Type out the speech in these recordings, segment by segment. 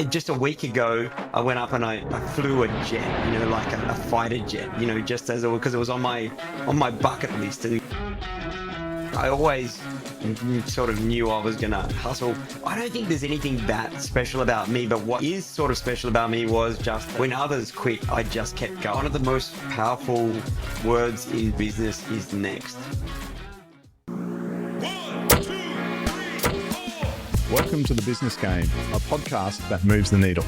Just a week ago, I went up and I flew a jet, like a fighter jet, just as because it was on my bucket list. And I always sort of knew I was gonna hustle. I don't think there's anything that special about me, but what is sort of special about me was just when others quit, I just kept going. One of the most powerful words in business is next. Welcome to The Business Game, a podcast that moves the needle.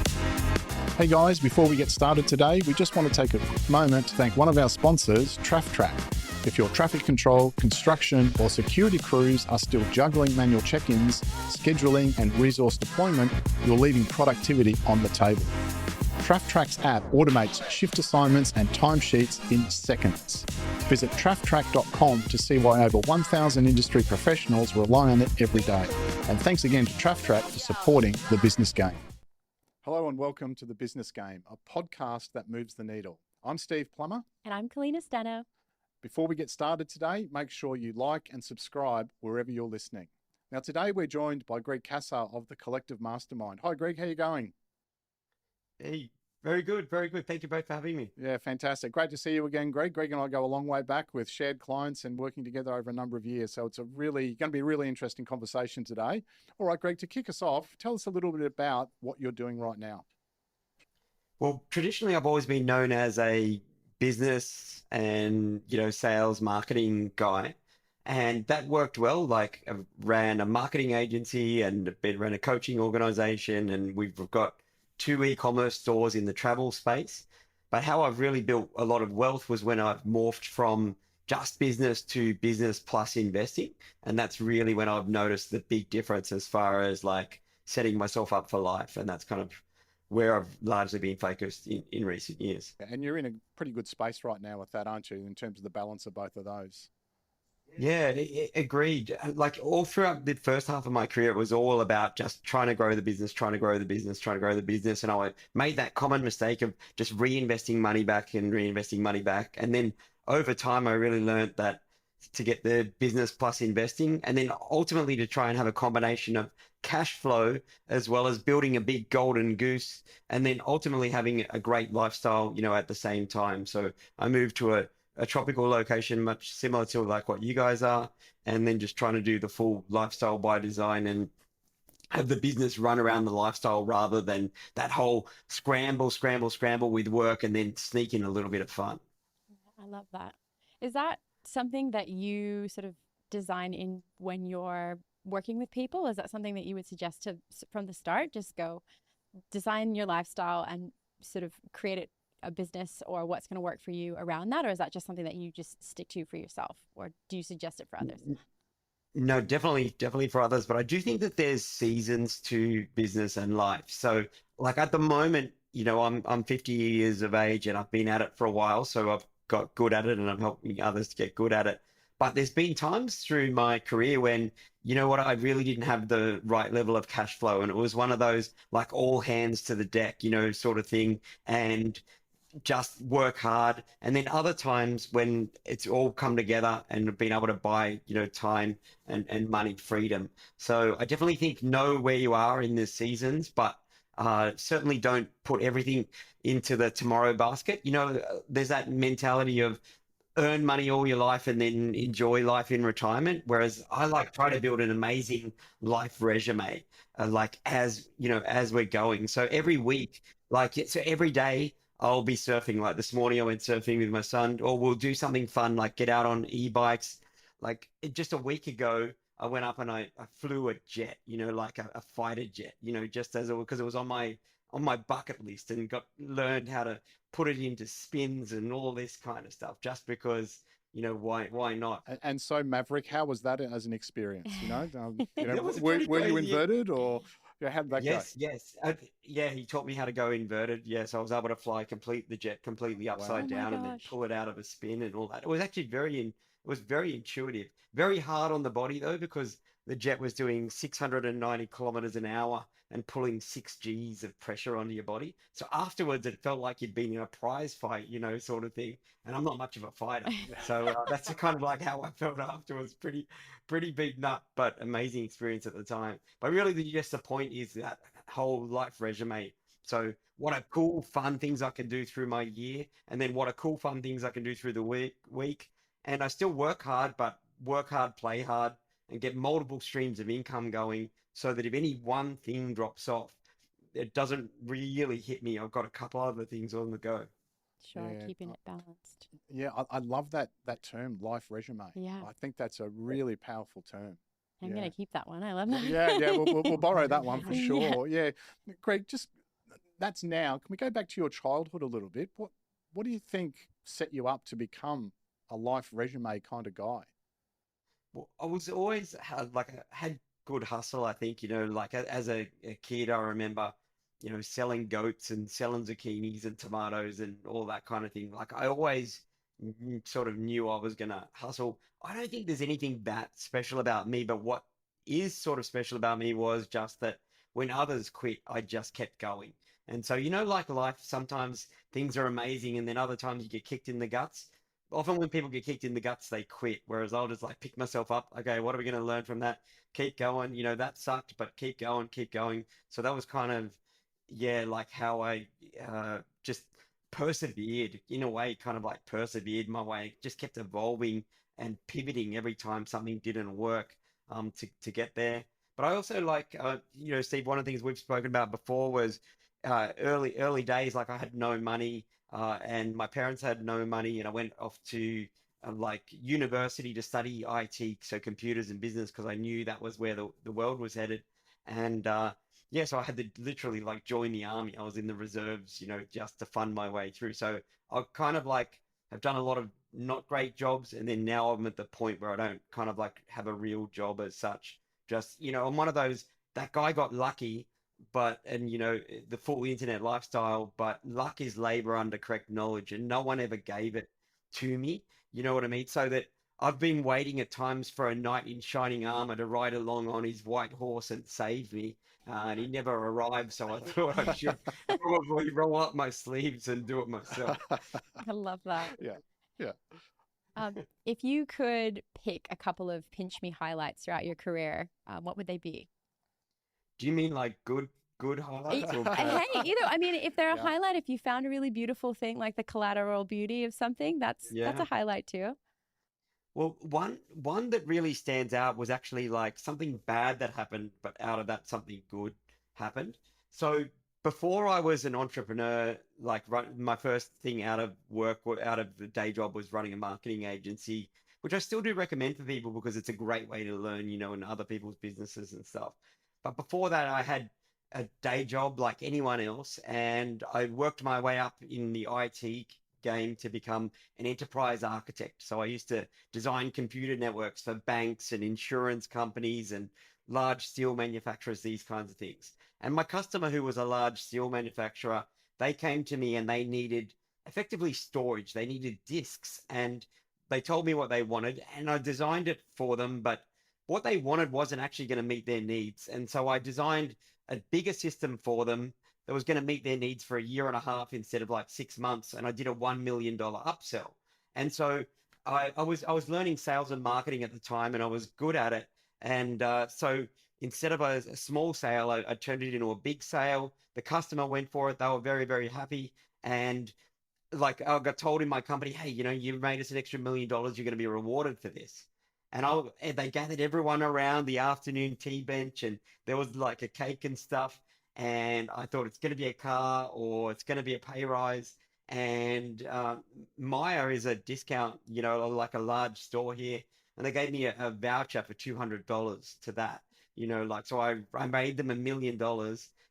Hey guys, before we get started today, we just want to take a moment to thank one of our sponsors, TraffTrack. If your traffic control, construction, or security crews are still juggling manual check-ins, scheduling, and resource deployment, you're leaving productivity on the table. TraffTrack's app automates shift assignments and timesheets in seconds. Visit trafftrack.com to see why over 1,000 industry professionals rely on it every day. And thanks again to TraffTrack for supporting The Business Game. Hello and welcome to The Business Game, a podcast that moves the needle. I'm Steve Plummer. And I'm Coolness. Before we get started today, make sure you like and subscribe wherever you're listening. Now today we're joined by Greg Cassar of the Collective Mastermind. Hi Greg, how you going? Hey, very good, very good. Thank you both for having me. Yeah, fantastic. Great to see you again, Greg. Greg and I go a long way back with shared clients and working together over a number of years. So it's going to be a really interesting conversation today. All right, Greg, to kick us off, tell us a little bit about what you're doing right now. Well, traditionally, I've always been known as a business and, sales marketing guy. And that worked well. Like I ran a marketing agency and ran a coaching organization, and we've got 2 e-commerce stores in the travel space. But how I've really built a lot of wealth was when I've morphed from just business to business plus investing. And that's really when I've noticed the big difference as far as like setting myself up for life. And that's kind of where I've largely been focused in recent years. And you're in a pretty good space right now with that, aren't you, in terms of the balance of both of those? Yeah, agreed. Like all throughout the first half of my career, it was all about just trying to grow the business, trying to grow the business, trying to grow the business. And I made that common mistake of just reinvesting money back and reinvesting money back. And then over time, I really learned that to get the business plus investing, and then ultimately to try and have a combination of cash flow as well as building a big golden goose, and then ultimately having a great lifestyle, at the same time. So I moved to a tropical location, much similar to like what you guys are, and then just trying to do the full lifestyle by design and have the business run around the lifestyle rather than that whole scramble with work and then sneak in a little bit of fun. I love that. Is that something that you sort of design in when you're working with people? Is that something that you would suggest to from the start? Just go design your lifestyle and sort of create it a business or what's going to work for you around that? Or is that just something that you just stick to for yourself? Or do you suggest it for others? No, definitely for others. But I do think that there's seasons to business and life. So like at the moment, I'm 50 years of age and I've been at it for a while. So I've got good at it and I'm helping others to get good at it. But there's been times through my career when, I really didn't have the right level of cash flow. And it was one of those like all hands to the deck, sort of thing. And just work hard. And then other times when it's all come together and being able to buy, time and money freedom. So I definitely think know where you are in the seasons, but certainly don't put everything into the tomorrow basket. There's that mentality of earn money all your life and then enjoy life in retirement. Whereas I try to build an amazing life resume, as we're going. So every week, so every day, I'll be surfing. Like this morning, I went surfing with my son, or we'll do something fun, like get out on e-bikes. Just a week ago, I went up and I flew a jet, like a fighter jet, just because it was on my bucket list, and learned how to put it into spins and all this kind of stuff, just because, why not? And so Maverick, how was that as an experience? Was were you crazy. inverted or? Yeah, how did that go? Yes. Yeah, he taught me how to go inverted. Yes, I was able to fly the jet completely upside down and then pull it out of a spin and all that. It was actually it was very intuitive. Very hard on the body though, because the jet was doing 690 kilometers an hour and pulling 6 Gs of pressure onto your body. So afterwards, it felt like you'd been in a prize fight, sort of thing. And I'm not much of a fighter. So that's kind of like how I felt afterwards. Pretty big nut, but amazing experience at the time. But really, the point is that whole life resume. So what are cool, fun things I can do through my year, and then what are cool, fun things I can do through the week. And I still work hard, but work hard, play hard, and get multiple streams of income going so that if any one thing drops off, it doesn't really hit me. I've got a couple other things on the go. Sure, Yeah. keeping it balanced. Yeah, I love that term, life resume. Yeah, I think that's a really powerful term. I'm Yeah. gonna keep that one. I love Yeah, we'll borrow that one for that. Yeah. sure. Yeah. Greg, just that's now. Can we go back to your childhood a little bit? What do you think set you up to become a life resume kind of guy? Well, I was always had good hustle, I think, like as a kid, I remember, selling goats and selling zucchinis and tomatoes and all that kind of thing. Like I always sort of knew I was gonna hustle. I don't think there's anything that special about me, but what is sort of special about me was just that when others quit, I just kept going. And so, like life, sometimes things are amazing and then other times you get kicked in the guts. Often when people get kicked in the guts, they quit. Whereas I'll just like pick myself up. Okay, what are we going to learn from that? Keep going. That sucked, but keep going, keep going. So that was kind of, yeah, like how I just persevered in a way, kind of like persevered my way, just kept evolving and pivoting every time something didn't work to get there. But I also like, Steve, one of the things we've spoken about before was early days, like I had no money and my parents had no money, and I went off to like university to study IT, so computers and business, because I knew that was where the world was headed. And yeah, so I had to literally like join the army. I was in the reserves, just to fund my way through. So I kind of like have done a lot of not great jobs, and then now I'm at the point where I don't kind of like have a real job as such. Just, I'm one of those, that guy got lucky and the full internet lifestyle, but luck is labor under correct knowledge, and no one ever gave it to me. You know what I mean? So that I've been waiting at times for a knight in shining armor to ride along on his white horse and save me, and he never arrived. So I thought I should probably roll up my sleeves and do it myself. I love that. Yeah. Yeah. If you could pick a couple of pinch me highlights throughout your career, what would they be? Do you mean like good highlights or bad? Hey, I mean, if they're a Yeah. highlight, if you found a really beautiful thing, like the collateral beauty of something, that's a Yeah. highlight too. Well, one that really stands out was actually like something bad that happened, but out of that something good happened. So before I was an entrepreneur, like my first thing out of work, out of the day job, was running a marketing agency, which I still do recommend for people because it's a great way to learn, in other people's businesses and stuff. But before that, I had a day job like anyone else, and I worked my way up in the IT game to become an enterprise architect. So I used to design computer networks for banks and insurance companies and large steel manufacturers, these kinds of things. And my customer, who was a large steel manufacturer, they came to me and they needed effectively storage. They needed disks, and they told me what they wanted, and I designed it for them. But what they wanted wasn't actually going to meet their needs. And so I designed a bigger system for them that was going to meet their needs for a year and a half instead of like 6 months. And I did a $1 million upsell. And so I was learning sales and marketing at the time, and I was good at it. And so instead of a small sale, I turned it into a big sale. The customer went for it. They were very, very happy. And like I got told in my company, hey, you made us an extra $1 million. You're going to be rewarded for this. And they gathered everyone around the afternoon tea bench, and there was like a cake and stuff. And I thought it's going to be a car or it's going to be a pay rise. And Maya is a discount, like a large store here, and they gave me a voucher for $200 to that. Like so I made them $1 million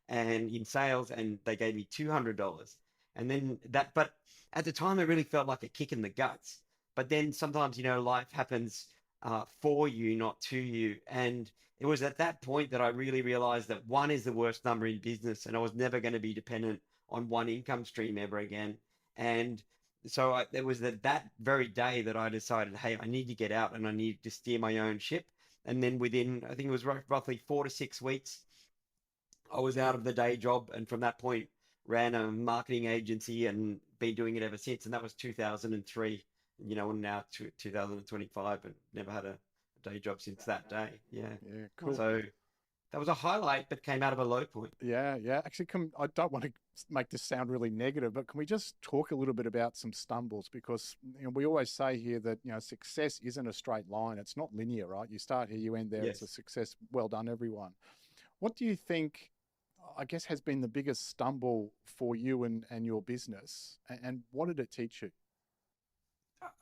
and in sales, and they gave me $200. And then but at the time, it really felt like a kick in the guts. But then sometimes, life happens for you, not to you. And it was at that point that I really realized that one is the worst number in business, and I was never going to be dependent on one income stream ever again. And so it was that very day that I decided, hey, I need to get out and I need to steer my own ship. And then within, I think it was roughly 4 to 6 weeks, I was out of the day job, and from that point, ran a marketing agency and been doing it ever since. And that was 2003, and now 2025, and never had a day job since that day. Yeah. Yeah. Love Cool. that. So That was a highlight, but came out of a low point. Yeah, yeah. Actually, I don't want to make this sound really negative, but can we just talk a little bit about some stumbles? Because we always say here that success isn't a straight line. It's not linear, right? You start here, you end there. It's a Yes. success. Well done, everyone. What do you think, I guess, has been the biggest stumble for you and your business? And what did it teach you?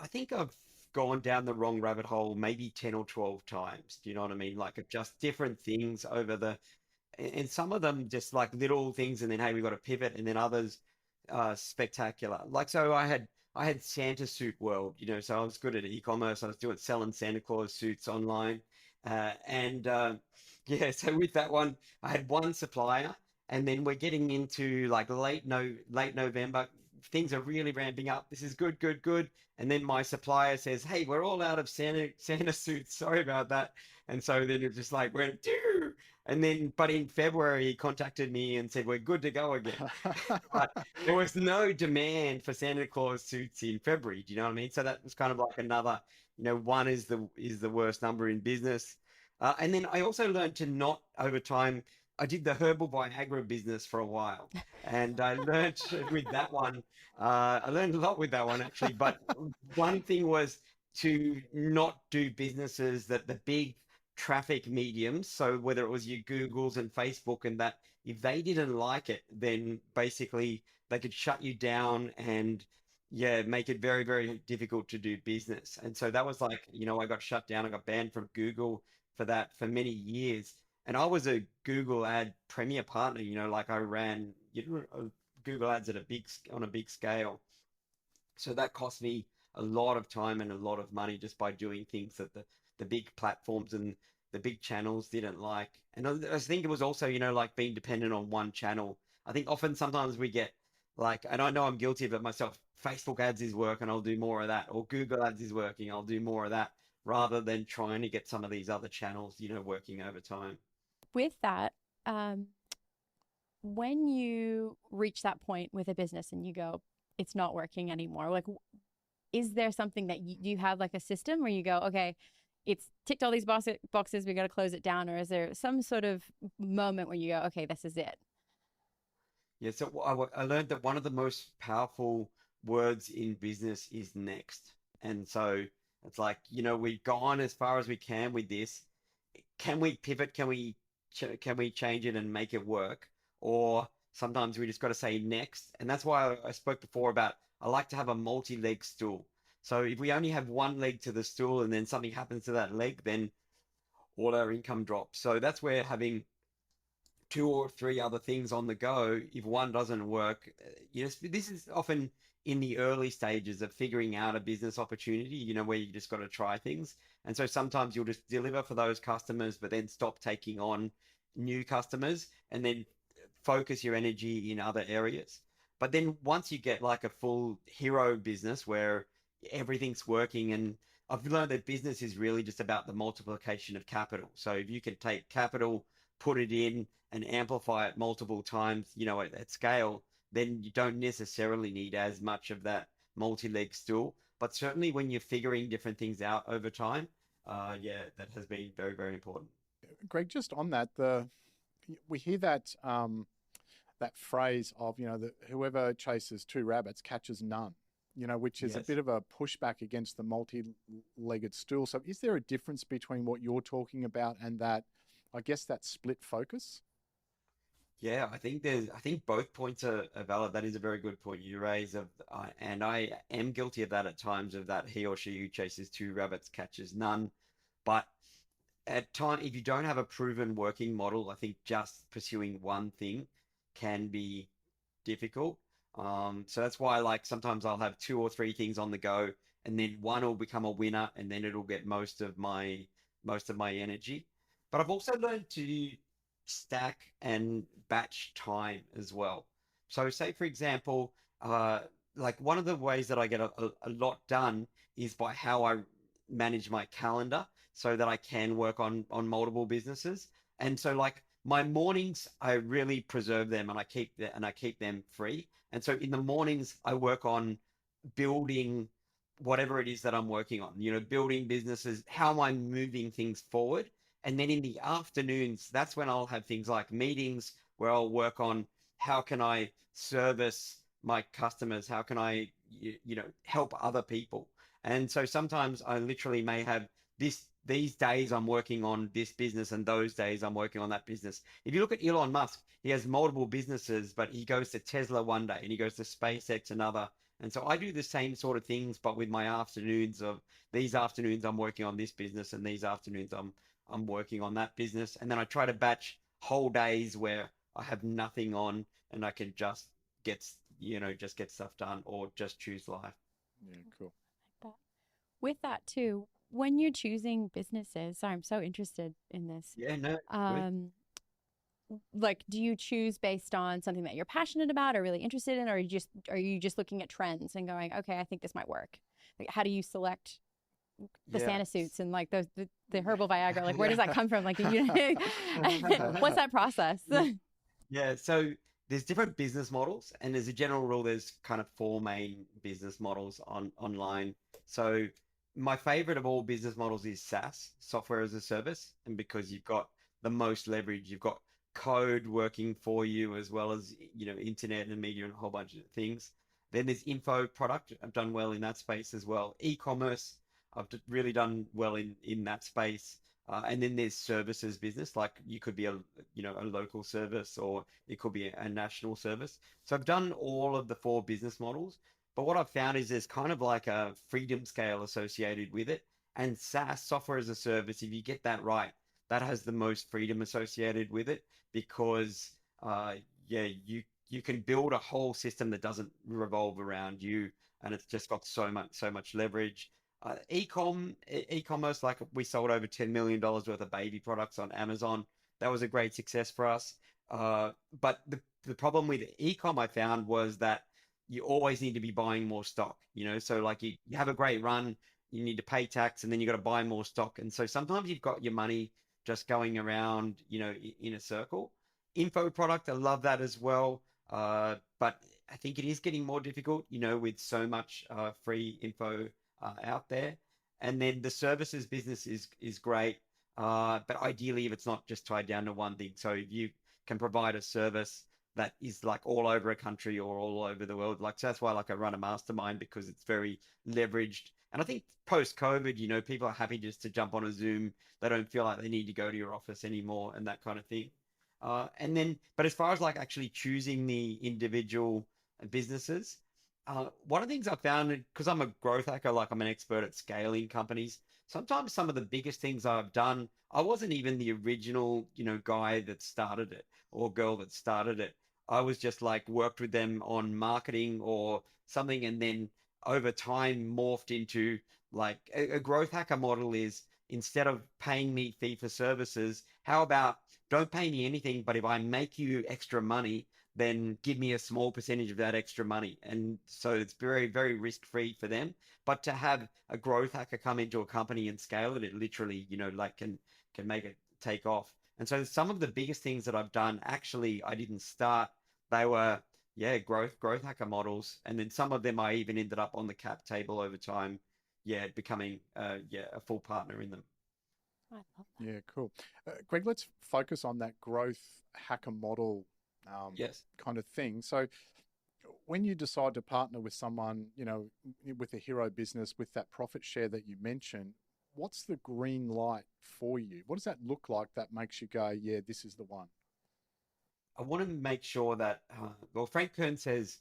I think I've gone down the wrong rabbit hole maybe 10 or 12 times. Do you know what I mean? Like of just different things over the and some of them just like little things, and then hey, we got to pivot, and then others spectacular. Like so, I had Santa Suit World, so I was good at e-commerce. I was doing selling Santa Claus suits online, and yeah, so with that one, I had one supplier, and then we're getting into like late November. Things are really ramping up. This is good, good, good. And then my supplier says, "Hey, we're all out of Santa suits. Sorry about that." And so then it just like went, "Doo!" And then, but in February, he contacted me and said, "We're good to go again." But there was no demand for Santa Claus suits in February. Do you know what I mean? So that was kind of like another, one is the worst number in business. And then I also learned to not over time. I did the herbal Viagra business for a while, and I learned with that one. I learned a lot with that one actually. But one thing was to not do businesses that the big traffic mediums. So whether it was your Googles and Facebook and that, if they didn't like it, then basically they could shut you down and yeah, make it very, very difficult to do business. And so that was like, I got shut down. I got banned from Google for that for many years. And I was a Google ad premier partner, like I ran, Google ads at on a big scale. So that cost me a lot of time and a lot of money just by doing things that the big platforms and the big channels didn't like. And I think it was also, like being dependent on one channel. I think often sometimes we get like, and I know I'm guilty of it myself, Facebook ads is working, I'll do more of that, or Google ads is working, I'll do more of that, rather than trying to get some of these other channels, working over time. With that, um, when you reach that point with a business and you go, it's not working anymore, like, is there something that do you have like a system where you go, okay, it's ticked all these boxes, we got to close it down? Or is there some sort of moment where you go, okay, this is it? Yeah, so I learned that one of the most powerful words in business is next. And so it's like, we've gone as far as we can with this. Can we pivot? Can we change it and make it work? Or sometimes we just got to say next. And that's why I spoke before about I like to have a multi-leg stool. So if we only have one leg to the stool and then something happens to that leg, then all our income drops. So that's where having two or three other things on the go, if one doesn't work, this is often in the early stages of figuring out a business opportunity, where you just got to try things. And so sometimes you'll just deliver for those customers, but then stop taking on new customers and then focus your energy in other areas. But then once you get like a full hero business where everything's working, and I've learned that business is really just about the multiplication of capital. So if you can take capital, put it in and amplify it multiple times, at scale, then you don't necessarily need as much of that multi-leg stool. But certainly when you're figuring different things out over time, yeah, that has been very, very important. Greg, just on that, we hear that that phrase of that whoever chases two rabbits catches none. Which is a Yes. bit of a pushback against the multi-legged stool. So, is there a difference between what you're talking about and that, I guess, that split focus? Yeah, I think both points are valid. That is a very good point you raise and I am guilty of that at times of that he or she who chases two rabbits catches none. But at time, if you don't have a proven working model, I think just pursuing one thing can be difficult. So that's why like sometimes I'll have two or three things on the go, and then one will become a winner, and then it'll get most of my energy. But I've also learned to stack and batch time as well. So say for example, like one of the ways that I get a lot done is by how I manage my calendar so that I can work on multiple businesses. And so like my mornings, I really preserve them and I keep them free. And so in the mornings, I work on building whatever it is that I'm working on, building businesses, how am I moving things forward? And then in the afternoons, that's when I'll have things like meetings where I'll work on how can I service my customers? How can I, help other people? And so sometimes I literally may have these days I'm working on this business and those days I'm working on that business. If you look at Elon Musk, he has multiple businesses, but he goes to Tesla one day and he goes to SpaceX another. And so I do the same sort of things, but with my afternoons of these afternoons I'm working on this business and these afternoons I'm working on that business. And then I try to batch whole days where I have nothing on and I can just get, just get stuff done or just choose life. Yeah, cool. Like that. With that too, when you're choosing businesses, sorry, I'm so interested in this. Yeah, no, good. Um, like, do you choose based on something that you're passionate about or really interested in, or are you just looking at trends and going, okay, I think this might work? Like, how do you select the Yeah. Santa suits and like the herbal Viagra? Like, where does that Yeah. come from? Like, what's that process? Yeah, so there's different business models, and as a general rule, there's kind of four main business models online. So my favorite of all business models is SaaS, software as a service, and because you've got the most leverage, you've got code working for you as well as internet and media and a whole bunch of things. Then there's info product. I've done well in that space as well. E-commerce, really done well in that space. And then there's services business, like you could be a local service or it could be a national service. So I've done all of the four business models, but what I've found is there's kind of like a freedom scale associated with it. And SaaS, software as a service, if you get that right, that has the most freedom associated with it because, yeah, you can build a whole system that doesn't revolve around you, and it's just got so much leverage. E-commerce, like we sold over $10 million worth of baby products on Amazon. That was a great success for us. But the problem with e-com I found was that you always need to be buying more stock, so like you have a great run, you need to pay tax and then you got to buy more stock. And so sometimes you've got your money just going around, in a circle. Info product, I love that as well. But I think it is getting more difficult, with so much free info out there. And then the services business is great, but ideally, if it's not just tied down to one thing. So if you can provide a service that is like all over a country or all over the world, like so that's why like I run a mastermind because it's very leveraged. And I think post COVID, people are happy just to jump on a Zoom. They don't feel like they need to go to your office anymore and that kind of thing. And then, but as far as like actually choosing the individual businesses, one of the things I found, because I'm a growth hacker, like I'm an expert at scaling companies, sometimes some of the biggest things I've done, I wasn't even the original, guy that started it or girl that started it. I was just like worked with them on marketing or something, and then over time morphed into like a growth hacker model is instead of paying me fee for services, how about don't pay me anything, but if I make you extra money, then give me a small percentage of that extra money. And so it's very, very risk free for them. But to have a growth hacker come into a company and scale it, it literally, like can make it take off. And so some of the biggest things that I've done, actually, I didn't start. They were, yeah, growth hacker models. And then some of them I even ended up on the cap table over time, yeah, becoming a full partner in them. I love that. Yeah, cool. Greg, let's focus on that growth hacker model Yes. kind of thing. So when you decide to partner with someone, with a hero business, with that profit share that you mentioned, what's the green light for you? What does that look like that makes you go, yeah, this is the one? I want to make sure that, well, Frank Kern says,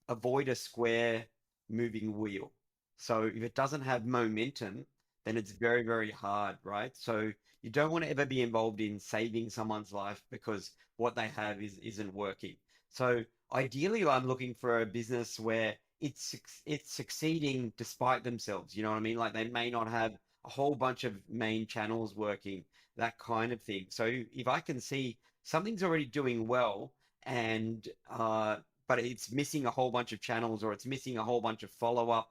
avoid a square moving wheel. So if it doesn't have momentum, then it's very, very hard, right? So you don't want to ever be involved in saving someone's life because what they have isn't working. So ideally, I'm looking for a business where it's succeeding despite themselves. You know what I mean? Like they may not have a whole bunch of main channels working, that kind of thing. So if I can see something's already doing well and but it's missing a whole bunch of channels or it's missing a whole bunch of follow up.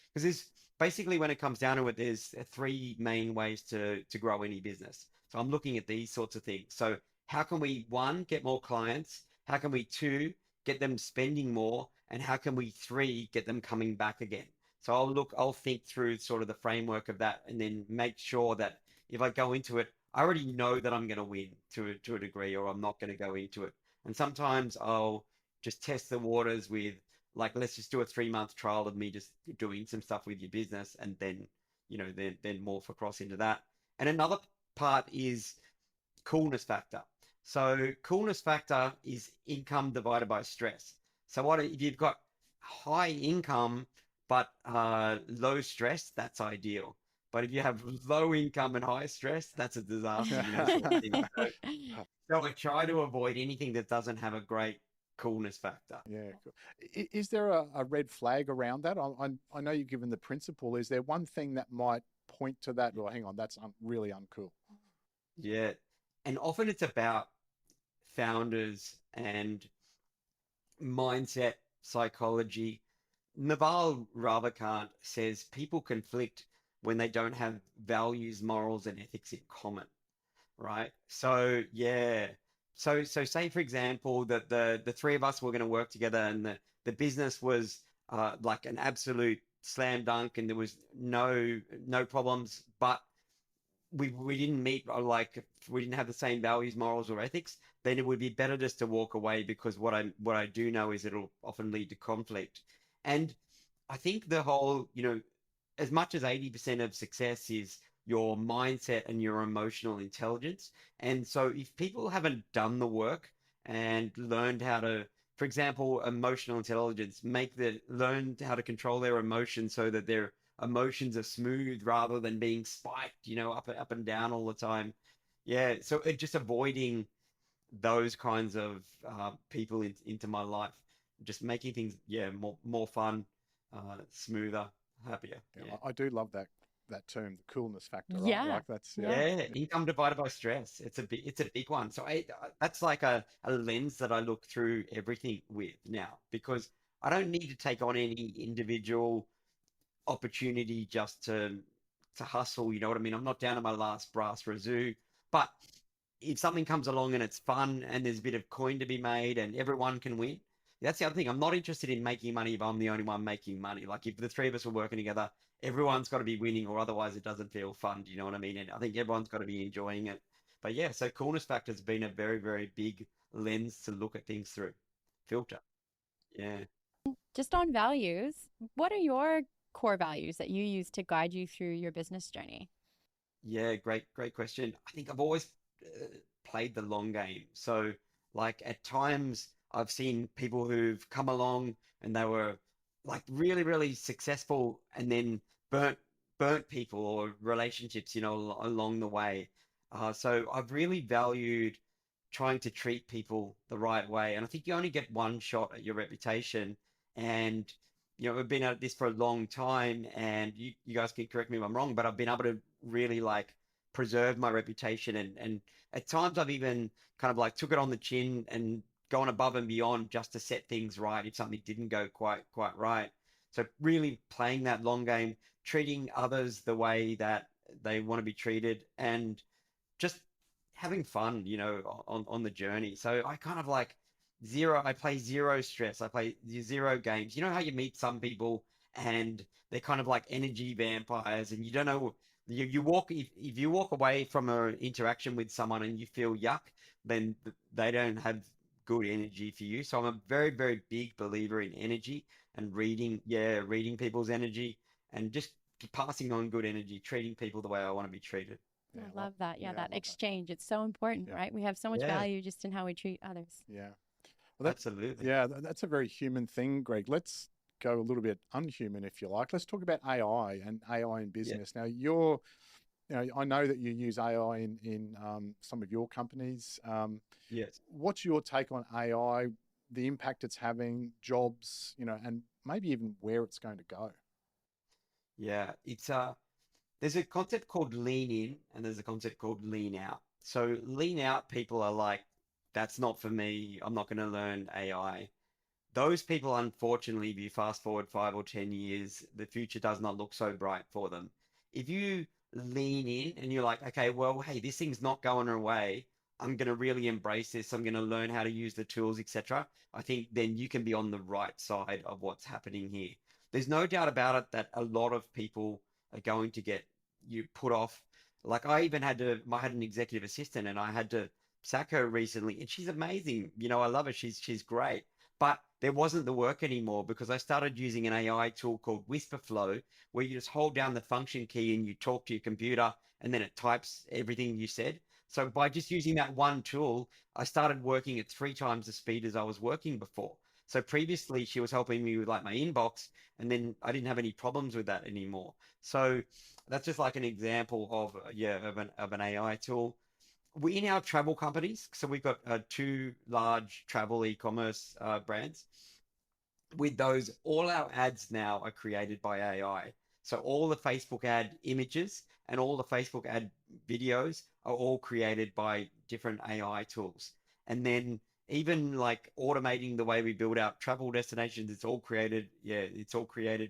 Because there's basically when it comes down to it, there's three main ways to grow any business. So I'm looking at these sorts of things. So how can we, one, get more clients? How can we, two, get them spending more? And how can we, three, get them coming back again? So I'll think through sort of the framework of that and then make sure that if I go into it, I already know that I'm going to win to a degree, or I'm not going to go into it. And sometimes I'll just test the waters with like, let's just do a 3 month trial of me just doing some stuff with your business, and then then morph across into that. And another part is coolness factor. So coolness factor is income divided by stress. So what if you've got high income but low stress? That's ideal. But if you have low income and high stress, that's a disaster, sort of thing. So I try to avoid anything that doesn't have a great coolness factor. Yeah, cool. Is there a red flag around that? I know you've given the principle. Is there one thing that might point to that? Well, hang on, that's really uncool. Yeah. And often it's about founders and mindset, psychology. Naval Ravikant says people conflict when they don't have values, morals, and ethics in common, right? So yeah. So say for example that the three of us were going to work together, and the business was like an absolute slam dunk, and there was no problems, but we didn't meet, or like if we didn't have the same values, morals, or ethics, then it would be better just to walk away, because what I do know is it'll often lead to conflict. And I think the whole, as much as 80% of success is your mindset and your emotional intelligence. And so if people haven't done the work and learned how to, for example, emotional intelligence, learn how to control their emotions so that their emotions are smooth rather than being spiked, up and down all the time. Yeah. So just avoiding those kinds of people into my life, just making things, yeah, more fun, smoother, happier. Yeah, Yeah. I do love that term, the coolness factor, right? Yeah. Like that's Yeah. Yeah, income divided by stress. It's a big one. So that's like a lens that I look through everything with now, because I don't need to take on any individual opportunity just to hustle. You know what I mean? I'm not down to my last brass razoo, but if something comes along and it's fun and there's a bit of coin to be made and everyone can win, that's the other thing. I'm not interested in making money if I'm the only one making money. Like if the three of us were working together, everyone's got to be winning, or otherwise it doesn't feel fun. Do you know what I mean? And I think everyone's got to be enjoying it. But yeah, so coolness factor has been a very, very big lens to look at things through. Filter. Yeah. Just on values, what are your core values that you use to guide you through your business journey? Yeah, great question. I think I've always played the long game. So, like at times, I've seen people who've come along and they were like really, really successful, and then burnt burnt people or relationships, along the way. So I've really valued trying to treat people the right way, and I think you only get one shot at your reputation. And we've been at this for a long time, and you guys can correct me if I'm wrong, but I've been able to really like preserve my reputation, and at times I've even kind of like took it on the chin and gone above and beyond just to set things right if something didn't go quite right. So really playing that long game, treating others the way that they want to be treated, and just having fun, on the journey. So I kind of like I play zero stress. I play zero games. You know how you meet some people and they're kind of like energy vampires, and you don't know, you walk, if you walk away from an interaction with someone and you feel yuck, then they don't have good energy for you. So I'm a very, very big believer in energy and reading people's energy, and just passing on good energy, treating people the way I want to be treated. I yeah, love that. Yeah, yeah, I that love that. exchange. It's so important, Yeah, right? We have so much Yeah, value just in how we treat others. yeah. Well, absolutely. that's a very human thing, Greg. Let's go a little bit unhuman, if you like. Let's talk about AI and AI in Yeah. business. Now, I know that you use AI in some of your companies. Yes. What's your take on AI, the impact it's having, jobs, and maybe even where it's going to go? Yeah. There's a concept called lean in and there's a concept called lean out. So lean out people are like, that's not for me. I'm not going to learn AI. Those people, unfortunately, if you fast forward 5 or 10 years, the future does not look so bright for them. If you lean in and you're like, okay, well, hey, this thing's not going away. I'm going to really embrace this. I'm going to learn how to use the tools, etc. I think then you can be on the right side of what's happening here. There's no doubt about it that a lot of people are going to get you put off. Like I had an executive assistant and I had to sack her recently, and she's amazing. I love her. She's great. But there wasn't the work anymore because I started using an AI tool called Whisperflow, where you just hold down the function key and you talk to your computer, and then it types everything you said. So by just using that one tool, I started working at 3 times the speed as I was working before. So previously she was helping me with like my inbox, and then I didn't have any problems with that anymore. So that's just like an example of of an AI tool. We in our travel companies, so we've got two large travel e-commerce brands. With those, all our ads now are created by AI. So all the Facebook ad images and all the Facebook ad videos are all created by different AI tools. And then even like automating the way we build out travel destinations, it's all created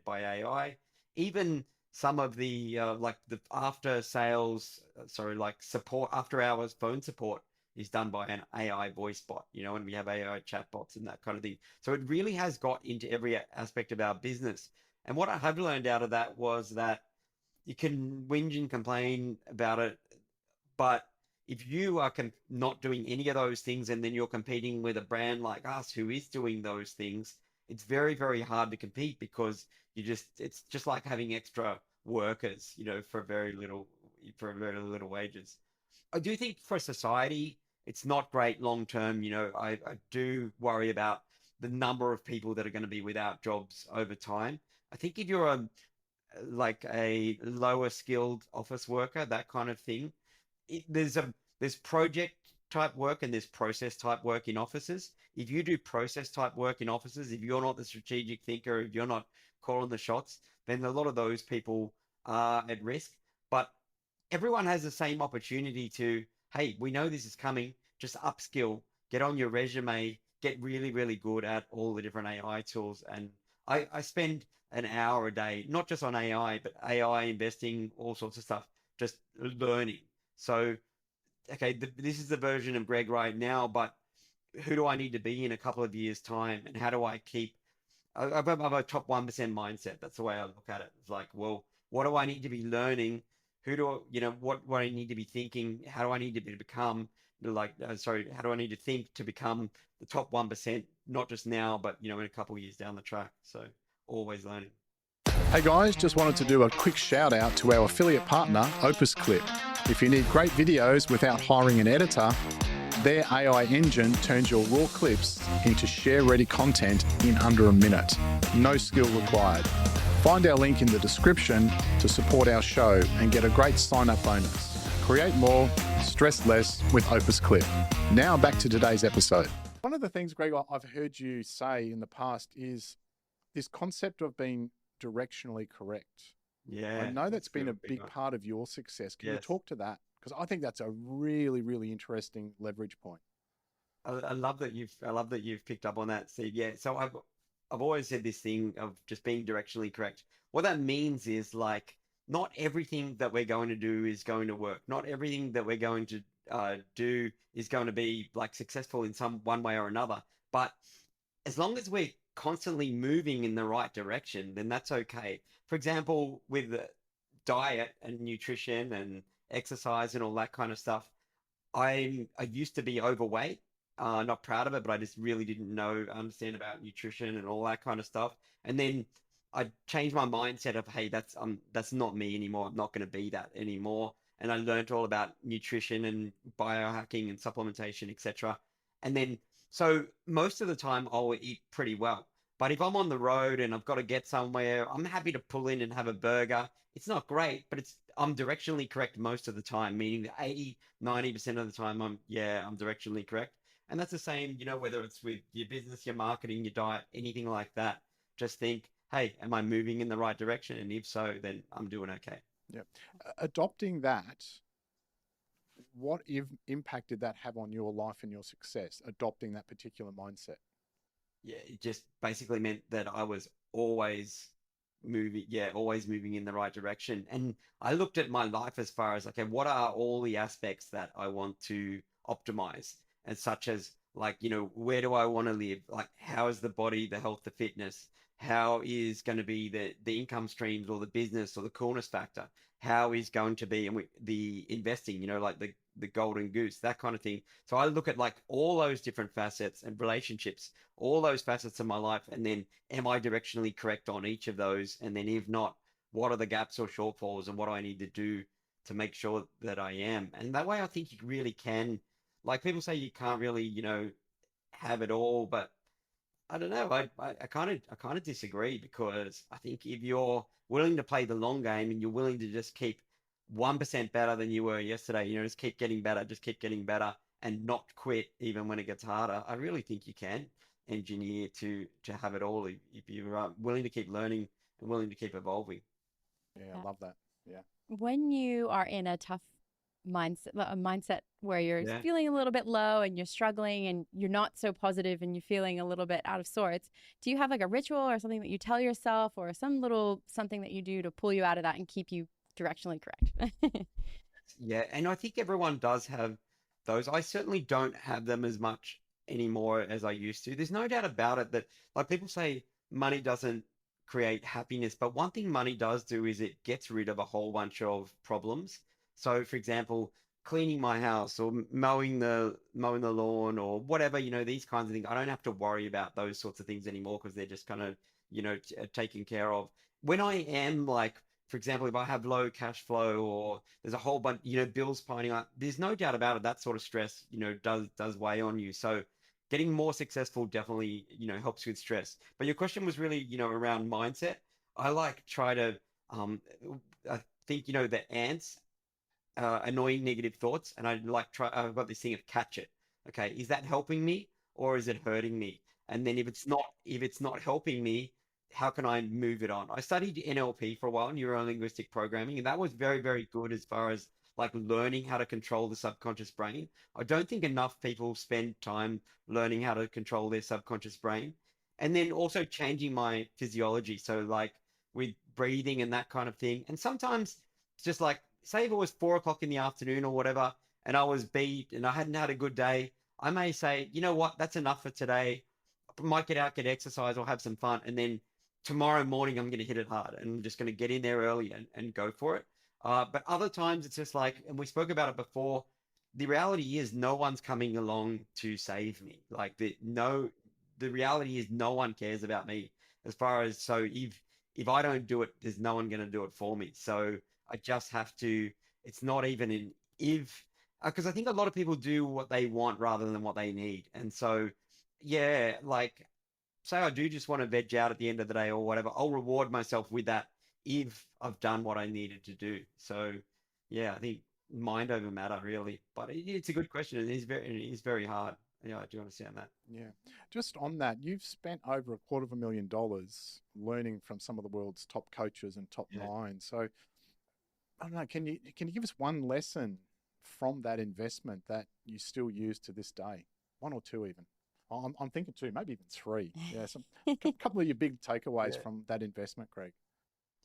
by AI. Even some of the like the after sales, sorry, like support after hours phone support is done by an AI voice bot, and we have AI chatbots and that kind of thing. So it really has got into every aspect of our business. And what I have learned out of that was that you can whinge and complain about it, but if you are not doing any of those things and then you're competing with a brand like us who is doing those things, it's very, very hard to compete because it's just like having extra workers, for very little wages. I do think for society, it's not great long term. I do worry about the number of people that are going to be without jobs over time. I think if you're like a lower skilled office worker, that kind of thing, there's project type work and there's process type work in offices. If you do process type work in offices, if you're not the strategic thinker, if you're not calling the shots, then a lot of those people are at risk. But everyone has the same opportunity to, hey, we know this is coming, just upskill, get on your resume, get really, really good at all the different AI tools. And I spend an hour a day, not just on AI, but AI investing, all sorts of stuff, just learning. So, okay, this is the version of Greg right now, but who do I need to be in a couple of years' time? And how do I keep I've a top 1% mindset. That's the way I look at it. It's like, well, what do I need to be learning? Who do I, what do I need to be thinking? How do I need to become sorry, how do I need to think to become the top 1%, not just now, but, in a couple of years down the track. So always learning. Hey guys, just wanted to do a quick shout out to our affiliate partner, Opus Clip. If you need great videos without hiring an editor, their AI engine turns your raw clips into share-ready content in under a minute. No skill required. Find our link in the description to support our show and get a great sign-up bonus. Create more, stress less with Opus Clip. Now back to today's episode. One of the things, Greg, I've heard you say in the past is this concept of being directionally correct. Yeah. I know that's been a big part of your success. Can you talk to that? Because I think that's a really, really interesting leverage point. I love that you've picked up on that, Steve. Yeah. So I've always said this thing of just being directionally correct. What that means is like not everything that we're going to do is going to work. Not everything that we're going to do is going to be like successful in some one way or another. But as long as we're constantly moving in the right direction, then that's okay. For example, with diet and nutrition and exercise and all that kind of stuff, I used to be overweight, not proud of it, but I just really didn't understand about nutrition and all that kind of stuff. And then I changed my mindset of, hey, that's not me anymore. I'm not going to be that anymore. And I learned all about nutrition and biohacking and supplementation, etc. And then so most of the time I'll eat pretty well. But if I'm on the road and I've got to get somewhere, I'm happy to pull in and have a burger. It's not great, but I'm directionally correct most of the time, meaning that 80-90% of the time I'm directionally correct. And that's the same, whether it's with your business, your marketing, your diet, anything like that. Just think, hey, am I moving in the right direction? And if so, then I'm doing okay. Yeah. Adopting that, what impact did that have on your life and your success, adopting that particular mindset? Yeah, it just basically meant that I was always moving in the right direction. And I looked at my life as far as, okay, what are all the aspects that I want to optimize? And such as Like, where do I want to live? Like, how is the body, the health, the fitness? How is going to be the income streams or the business or the coolness factor? How is going to be, and the investing, like the golden goose, that kind of thing. So I look at like all those different facets and relationships, all those facets of my life, and then am I directionally correct on each of those? And then if not, what are the gaps or shortfalls, and what do I need to do to make sure that I am? And that way, I think you really can. Like people say, you can't really, have it all, but I don't know. I kind of disagree because I think if you're willing to play the long game and you're willing to just keep 1% better than you were yesterday, just keep getting better and not quit even when it gets harder. I really think you can engineer to have it all if you're willing to keep learning and willing to keep evolving. Yeah, I Yeah. love that. Yeah. When you are in a tough mindset where you're Yeah. feeling a little bit low and you're struggling and you're not so positive and you're feeling a little bit out of sorts, do you have like a ritual or something that you tell yourself or some little something that you do to pull you out of that and keep you directionally correct? Yeah, and I think everyone does have those. I certainly don't have them as much anymore as I used to. There's no doubt about it that, like people say, money doesn't create happiness, but one thing money does do is it gets rid of a whole bunch of problems. So, for example, cleaning my house or mowing the lawn or whatever, these kinds of things. I don't have to worry about those sorts of things anymore because they're just kind of, taken care of. When I am like, for example, if I have low cash flow or there's a whole bunch, bills piling up, there's no doubt about it. That sort of stress, does weigh on you. So getting more successful definitely, helps with stress. But your question was really, around mindset. I like try to, I think, the ants annoying negative thoughts, and I like try. I've got this thing of catch it. Okay, is that helping me or is it hurting me? And then if it's not helping me, how can I move it on? I studied NLP for a while, neuro linguistic programming, and that was very, very good as far as like learning how to control the subconscious brain. I don't think enough people spend time learning how to control their subconscious brain. And then also changing my physiology. So like with breathing and that kind of thing. And sometimes it's just like, say if it was 4 o'clock in the afternoon or whatever, and I was beat and I hadn't had a good day, I may say, you know what, that's enough for today. I might get out, get exercise, or have some fun, and then tomorrow morning I'm going to hit it hard and I'm just going to get in there early and go for it. But other times it's just like, and we spoke about it before. The reality is no one's coming along to save me. Like the reality is no one cares about me as far as so if I don't do it, there's no one going to do it for me. So I just have to. It's not even an if, because I think a lot of people do what they want rather than what they need. And so, yeah, like say I do just want to veg out at the end of the day or whatever, I'll reward myself with that if I've done what I needed to do. So, yeah, I think mind over matter really. But it's a good question. It is very hard. Yeah, I do understand that. Yeah. Just on that, you've spent over $250,000 learning from some of the world's top coaches and top Yeah. minds. So I don't know, can you give us one lesson from that investment that you still use to this day? One or two even. I'm thinking two, maybe even three. Yeah, some couple of your big takeaways Yeah. from that investment, Greg.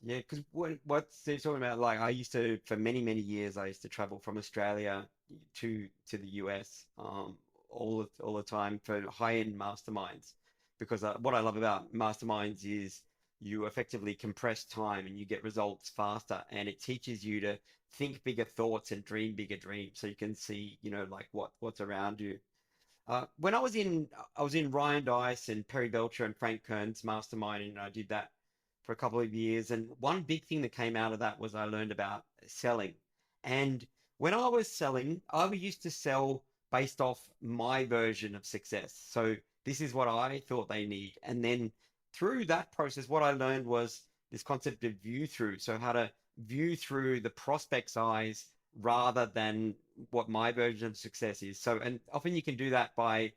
Yeah, because what Steve's talking about, like I used to, for many, many years, I used to travel from Australia to the US, all the time for high-end masterminds. Because what I love about masterminds is you effectively compress time and you get results faster, and it teaches you to think bigger thoughts and dream bigger dreams, so you can see, like what's around you. When I was in Ryan Dice and Perry Belcher and Frank Kern's mastermind, and I did that for a couple of years. And one big thing that came out of that was I learned about selling. And when I was selling, I used to sell based off my version of success. So this is what I thought they need. And then through that process, what I learned was this concept of view through. So how to view through the prospect's eyes rather than what my version of success is. So, and often you can do that by,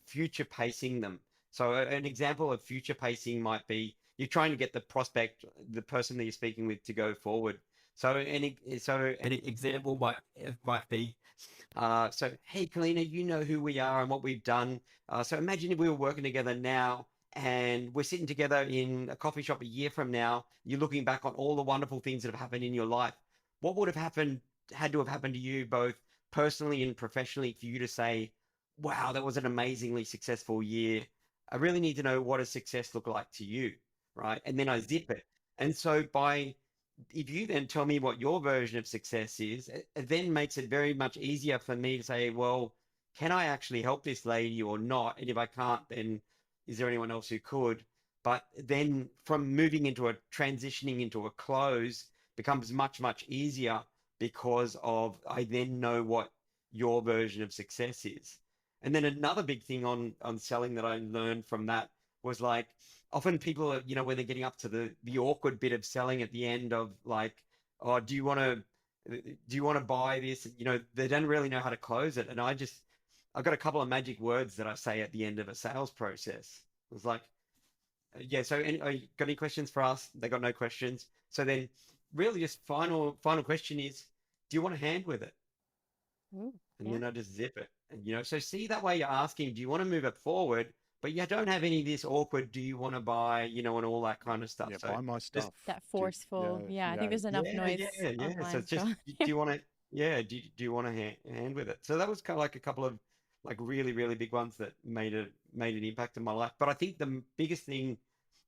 future pacing them. So an example of future pacing might be you're trying to get the prospect, the person that you're speaking with, to go forward. So an example might be, so hey, Kalina, you know who we are and what we've done. So imagine if we were working together now and we're sitting together in a coffee shop a year from now. You're looking back on all the wonderful things that have happened in your life. What would have happened, had to have happened to you both personally and professionally for you to say, wow, that was an amazingly successful year. I really need to know what does success look like to you, right? And then I zip it. And so if you then tell me what your version of success is, it then makes it very much easier for me to say, well, can I actually help this lady or not? And if I can't, then is there anyone else who could? But then from moving into a transitioning into a close becomes much, much easier because of I then know what your version of success is. And then another big thing on selling that I learned from that was like often people are, when they're getting up to the awkward bit of selling at the end of like, oh, do you want to buy this? They don't really know how to close it. And I've got a couple of magic words that I say at the end of a sales process. It was like, yeah, so got any questions for us? They got no questions. So then really just final question is, do you want a hand with it? Ooh, And yeah. then I just zip it. And so see that way you're asking, do you want to move it forward? But you don't have any of this awkward, do you want to buy, and all that kind of stuff. Yeah, So buy my just stuff. That Do, forceful. yeah, Yeah, I think yeah. there's enough yeah, noise yeah, yeah. So online it's just still. do you want to do you want to hand with it? So that was kind of like a couple of like really, really big ones that made an impact in my life. But I think the biggest thing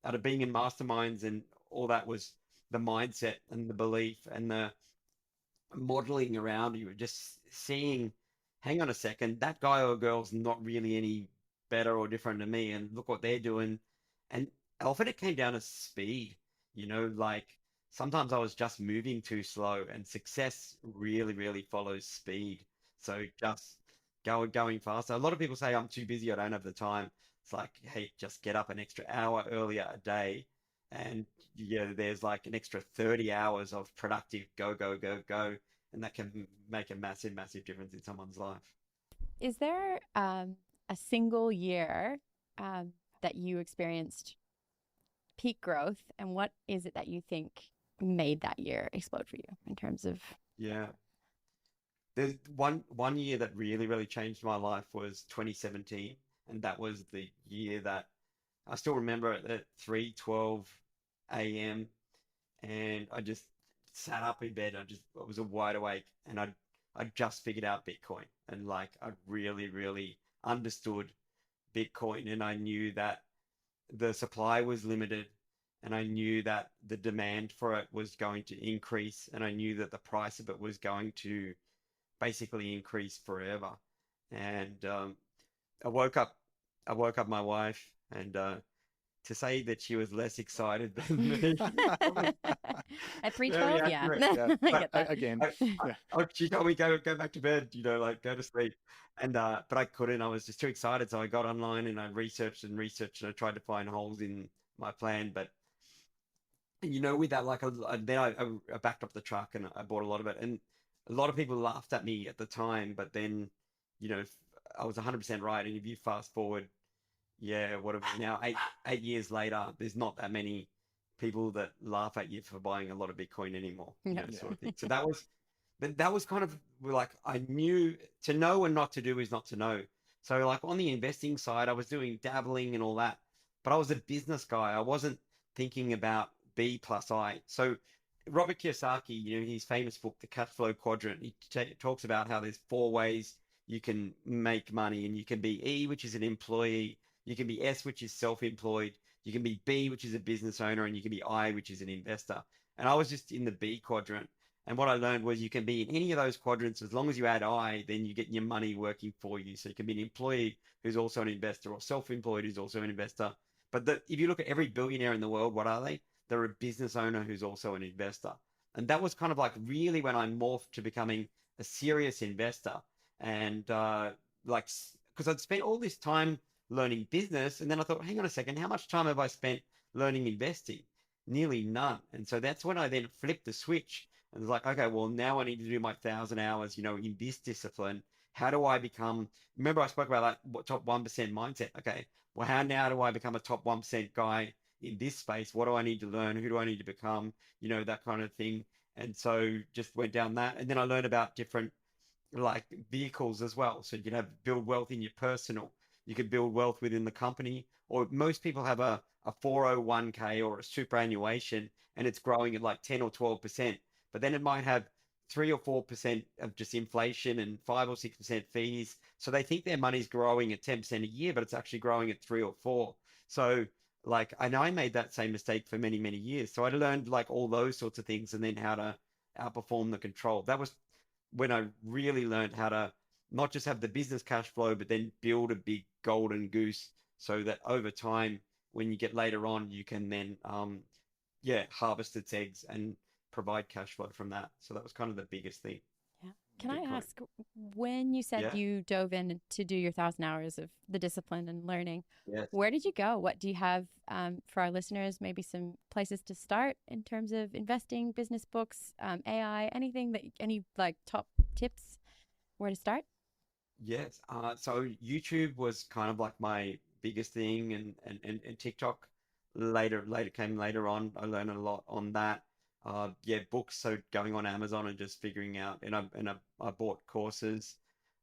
out of being in masterminds and all that was the mindset and the belief and the modeling around you, just seeing, hang on a second, that guy or girl's not really any better or different to me, and look what they're doing. And often it came down to speed, like sometimes I was just moving too slow, and success really, really follows speed. So just going faster. A lot of people say I'm too busy, I don't have the time. It's like, hey, just get up an extra hour earlier a day, and there's like an extra 30 hours of productive go, go, go, go. And that can make a massive, massive difference in someone's life. Is there a single year that you experienced peak growth, and what is it that you think made that year explode for you in terms of Yeah. There's one year that really, really changed my life was 2017. And that was the year that I still remember it at 3:12 a.m. And I just sat up in bed. I was wide awake, and I just figured out Bitcoin, and like I really, really understood Bitcoin, and I knew that the supply was limited, and I knew that the demand for it was going to increase, and I knew that the price of it was going to basically increase forever. And I woke up, I woke up my wife, and to say that she was less excited than me, probably at very 3:12? Yeah, accurate. Yeah, I but get that. again, yeah, She told me go back to bed, like go to sleep, and but I couldn't. I was just too excited, so I got online and I researched and researched, and I tried to find holes in my plan. But with that, like then I backed up the truck and I bought a lot of it, and a lot of people laughed at me at the time. But then, you know, I was 100% right. And if you fast forward, yeah, what have we now 8 years later, there's not that many people that laugh at you for buying a lot of Bitcoin anymore, No. yeah, sort of thing. So that was kind of like I knew to know and not to do is not to know. So like on the investing side, I was doing dabbling and all that, but I was a business guy. I wasn't thinking about B+I. So Robert Kiyosaki, his famous book, The Cash Flow Quadrant, he talks about how there's four ways you can make money, and you can be E, which is an employee, you can be S, which is self-employed, you can be B, which is a business owner, and you can be I, which is an investor. And I was just in the B quadrant. And what I learned was you can be in any of those quadrants as long as you add I, then you get your money working for you. So you can be an employee who's also an investor, or self-employed who's also an investor. But if you look at every billionaire in the world, what are they? They're a business owner who's also an investor. And that was kind of like really when I morphed to becoming a serious investor. And like, because I'd spent all this time learning business, and then I thought, hang on a second, how much time have I spent learning investing? Nearly none. And so that's when I then flipped the switch and was like, okay, well, now I need to do my 1,000 hours, in this discipline. How do I become, remember I spoke about that top 1% mindset. Okay, well, how now do I become a top 1% guy in this space? What do I need to learn? Who do I need to become? That kind of thing. And so just went down that. And then I learned about different like vehicles as well. So you can build wealth in your personal, you could build wealth within the company, or most people have a 401k or a superannuation, and it's growing at like 10 or 12%. But then it might have 3 or 4% of just inflation and 5 or 6% fees. So they think their money's growing at 10% a year, but it's actually growing at 3 or 4. So like, and I made that same mistake for many, many years. So I learned like all those sorts of things and then how to outperform the control. That was when I really learned how to not just have the business cash flow, but then build a big golden goose so that over time, when you get later on, you can then, yeah, harvest its eggs and provide cash flow from that. So that was kind of the biggest thing. Yeah. Can I Bitcoin. ask, when you said Yeah. you dove in to do your 1,000 hours of the discipline and learning, Yes. where did you go? What do you have for our listeners? Maybe some places to start in terms of investing, business books, AI, anything that, any like top tips where to start? Yes. So YouTube was kind of like my biggest thing, and TikTok later came later on. I learned a lot on that. Yeah, books. So going on Amazon and just figuring out, and I bought courses.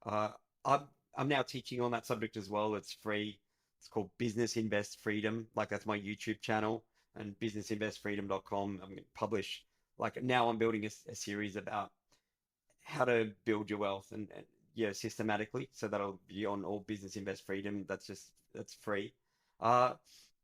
Uh, I'm I'm now teaching on that subject as well. It's free. It's called Business Invest Freedom. Like that's my YouTube channel and businessinvestfreedom.com. I'm going to publish like now I'm building a series about how to build your wealth and yeah, systematically. So that'll be on all Business Invest Freedom. That's free. Uh,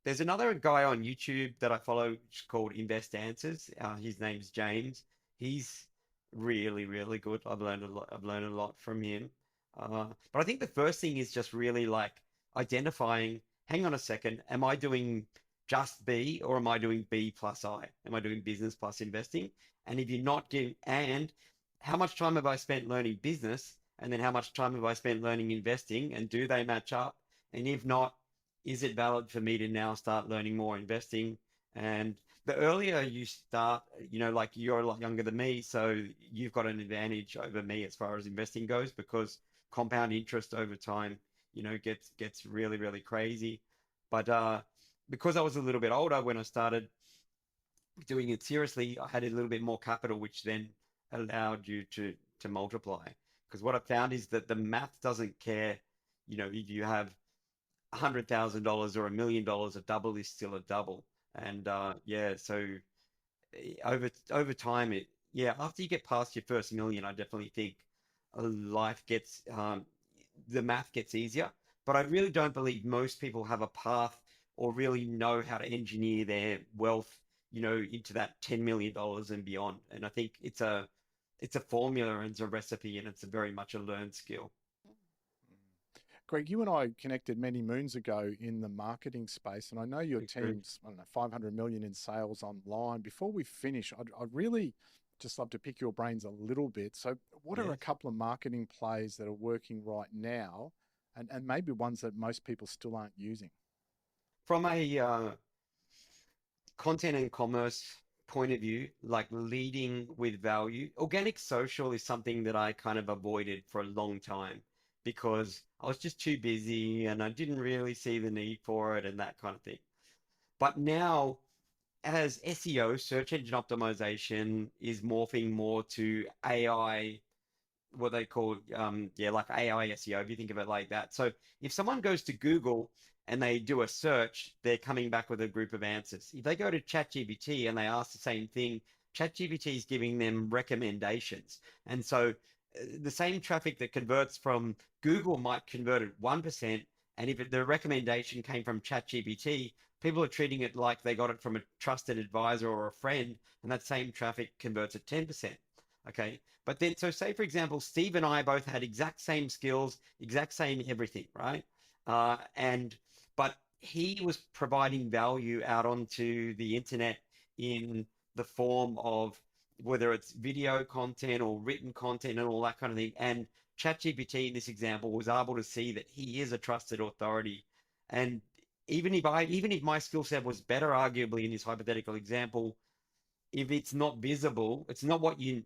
there's another guy on YouTube that I follow called Invest Answers. His name's James. He's really, really good. I've learned a lot. I've learned a lot from him. But I think the first thing is just really like identifying, hang on a second, am I doing just B or am I doing B plus I? Am I doing business plus investing? And if you're not getting, and how much time have I spent learning business? And then how much time have I spent learning investing? And do they match up? And if not, is it valid for me to now start learning more investing? And the earlier you start, like you're a lot younger than me, so you've got an advantage over me as far as investing goes because compound interest over time, gets really, really crazy. But because I was a little bit older when I started doing it seriously, I had a little bit more capital, which then allowed you to multiply. Because what I found is that the math doesn't care, if you have $100,000 or $1 million, a double is still a double. And yeah, so over time, yeah, after you get past your first million, I definitely think life gets the math gets easier. But I really don't believe most people have a path or really know how to engineer their wealth, into that $10 million and beyond. And I think it's a formula and it's a recipe and it's a very much a learned skill. Greg, you and I connected many moons ago in the marketing space, and I know your Agreed. team's, I don't know, 500 million in sales online. Before we finish, I'd really just love to pick your brains a little bit. So, what are a Yes. couple of marketing plays that are working right now, and maybe ones that most people still aren't using? From a content and commerce point of view, like leading with value, organic social is something that I kind of avoided for a long time because I was just too busy and I didn't really see the need for it and that kind of thing. But now, as SEO, search engine optimization, is morphing more to AI, what they call yeah, like AI SEO, if you think of it like that. So if someone goes to Google and they do a search, they're coming back with a group of answers. If they go to ChatGPT and they ask the same thing, ChatGPT is giving them recommendations. And so the same traffic that converts from Google might convert at 1%. And if the recommendation came from ChatGPT, people are treating it like they got it from a trusted advisor or a friend, and that same traffic converts at 10%. Okay. But then, so say for example, Steve and I both had exact same skills, exact same everything, right? And but he was providing value out onto the internet in the form of whether it's video content or written content and all that kind of thing. And ChatGPT in this example was able to see that he is a trusted authority. And even if my skill set was better, arguably in this hypothetical example, if it's not visible, it's not what you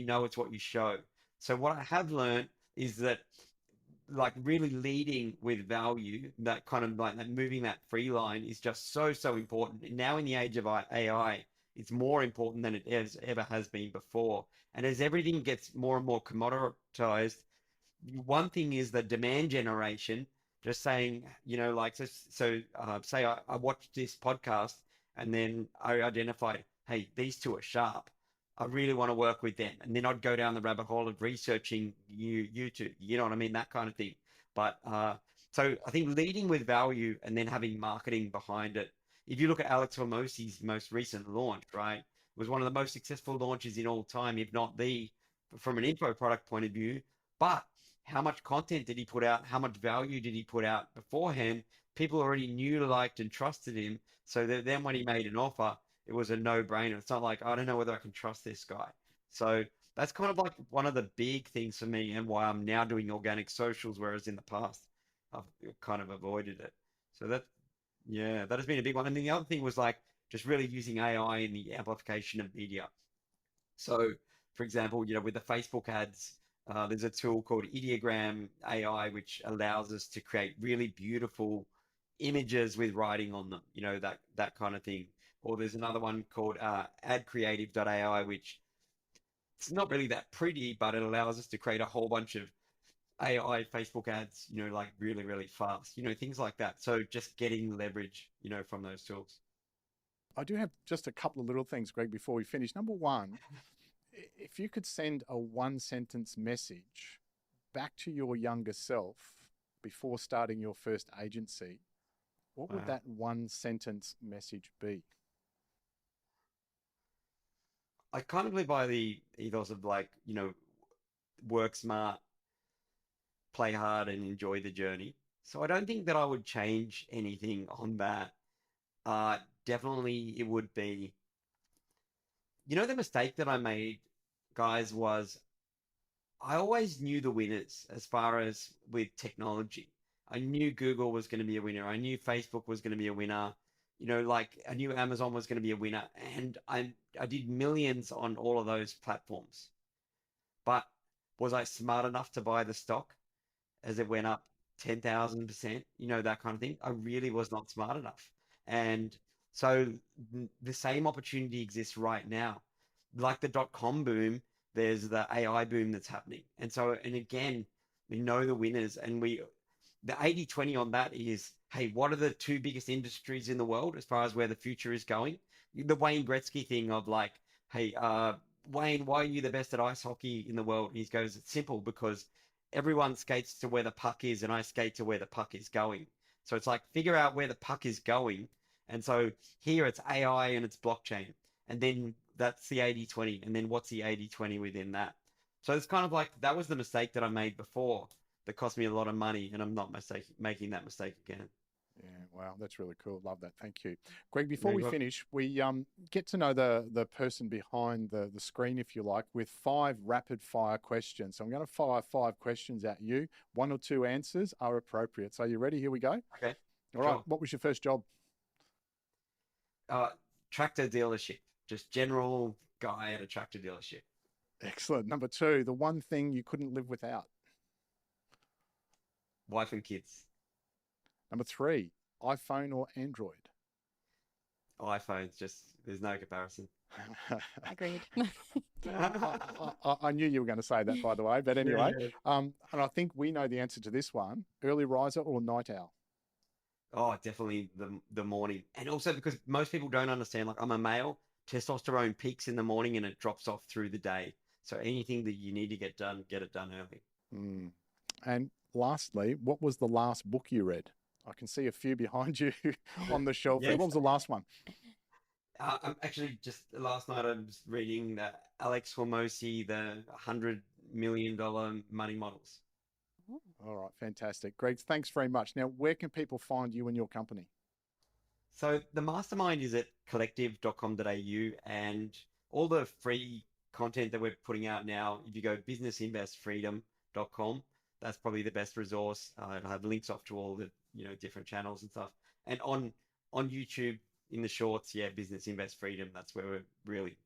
know, it's what you show. So what I have learned is that like really leading with value, that kind of like that moving that free line is just so important. And now in the age of AI, it's more important than it ever has been before. And as everything gets more and more commoditized, one thing is the demand generation, just saying, like, say I watched this podcast and then I identified, hey, these two are sharp. I really want to work with them. And then I'd go down the rabbit hole of researching YouTube, you know what I mean? That kind of thing. But so I think leading with value and then having marketing behind it. If you look at Alex Hormozzi's most recent launch, right, it was one of the most successful launches in all time, if not the, from an info product point of view. But how much content did he put out? How much value did he put out beforehand? People already knew, liked, and trusted him. So that then when he made an offer, it was a no-brainer. It's not like, I don't know whether I can trust this guy. So that's kind of like one of the big things for me and why I'm now doing organic socials, whereas in the past I've kind of avoided it. So that, yeah, that has been a big one. And then the other thing was like just really using AI in the amplification of media. So, for example, with the Facebook ads, there's a tool called Ideogram AI, which allows us to create really beautiful images with writing on them, that kind of thing. Or there's another one called adcreative.ai, which it's not really that pretty, but it allows us to create a whole bunch of AI Facebook ads, like really, really fast, things like that. So just getting leverage, from those tools. I do have just a couple of little things, Greg, before we finish. Number one, if you could send a one sentence message back to your younger self before starting your first agency, what would Wow. that one sentence message be? I kind of live by the ethos of like, work smart, play hard, and enjoy the journey. So I don't think that I would change anything on that. Definitely it would be, the mistake that I made, guys, was I always knew the winners as far as with technology. I knew Google was going to be a winner. I knew Facebook was going to be a winner. Like I knew Amazon was going to be a winner. And I did millions on all of those platforms. But was I smart enough to buy the stock as it went up 10,000%, that kind of thing? I really was not smart enough. And so the same opportunity exists right now. Like the dot-com boom, there's the AI boom that's happening. And again, we know the winners and the 80/20 on that is, hey, what are the two biggest industries in the world as far as where the future is going? The Wayne Gretzky thing of like, hey, Wayne, why are you the best at ice hockey in the world? And he goes, it's simple because everyone skates to where the puck is and I skate to where the puck is going. So it's like figure out where the puck is going. And so here it's AI and it's blockchain. And then that's the 80/20. And then what's the 80/20 within that? So it's kind of like that was the mistake that I made before that cost me a lot of money, and I'm not making that mistake again. Yeah, wow, that's really cool. Love that. Thank you. Greg, No, before we you're welcome. finish, we get to know the person behind the screen, if you like, with 5 rapid fire questions. So I'm going to fire 5 questions at you. 1 or 2 answers are appropriate. So are you ready? Here we go. Okay, All right. sure. What was your first job? Uh, Tractor dealership, just general guy at a tractor dealership. Excellent. Number 2, the one thing you couldn't live without. Wife and kids. Number 3, iPhone or Android. iPhones, just there's no comparison. Agreed. I knew you were going to say that, by the way. But Yeah, anyway, yeah. and I think we know the answer to this one. Early riser or night owl? Oh, definitely the morning. And also because most people don't understand, like I'm a male, testosterone peaks in the morning and it drops off through the day. So anything that you need to get done, get it done early. Mm. And lastly, what was the last book you read? I can see a few behind you on the shelf there. What Yes. was the last one? I'm actually just last night I was reading the Alex Hormozzi, the $100 million money models. All right, fantastic. Greg, thanks very much. Now, where can people find you and your company? So the mastermind is at collective.com.au and all the free content that we're putting out now, if you go businessinvestfreedom.com, that's probably the best resource. It'll have links off to all the, different channels and stuff. And on YouTube in the shorts, yeah, Business Invest Freedom, that's where we're really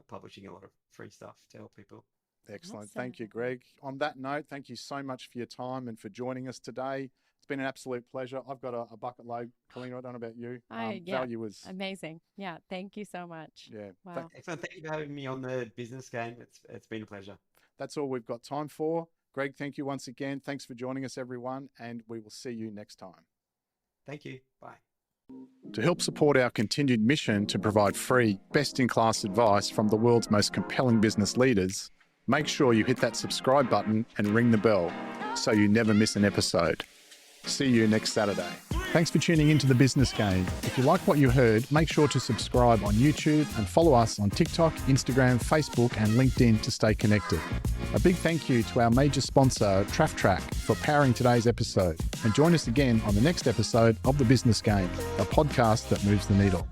publishing a lot of free stuff to help people. Excellent. Awesome. Thank you, Greg. On that note, thank you so much for your time and for joining us today. It's been an absolute pleasure. I've got a bucket load. Colleen, I don't know about you. Yeah, Value was, amazing. Yeah, thank you so much. yeah. Wow. Excellent. Thank you for having me on the business game. It's been a pleasure. That's all we've got time for. Greg, thank you once again. Thanks for joining us, everyone, and we will see you next time. Thank you. Bye. To help support our continued mission to provide free, best-in-class advice from the world's most compelling business leaders, make sure you hit that subscribe button and ring the bell so you never miss an episode. See you next Saturday. Thanks for tuning into The Business Game. If you like what you heard, make sure to subscribe on YouTube and follow us on TikTok, Instagram, Facebook, and LinkedIn to stay connected. A big thank you to our major sponsor, TraffTrack, for powering today's episode. And join us again on the next episode of The Business Game, a podcast that moves the needle.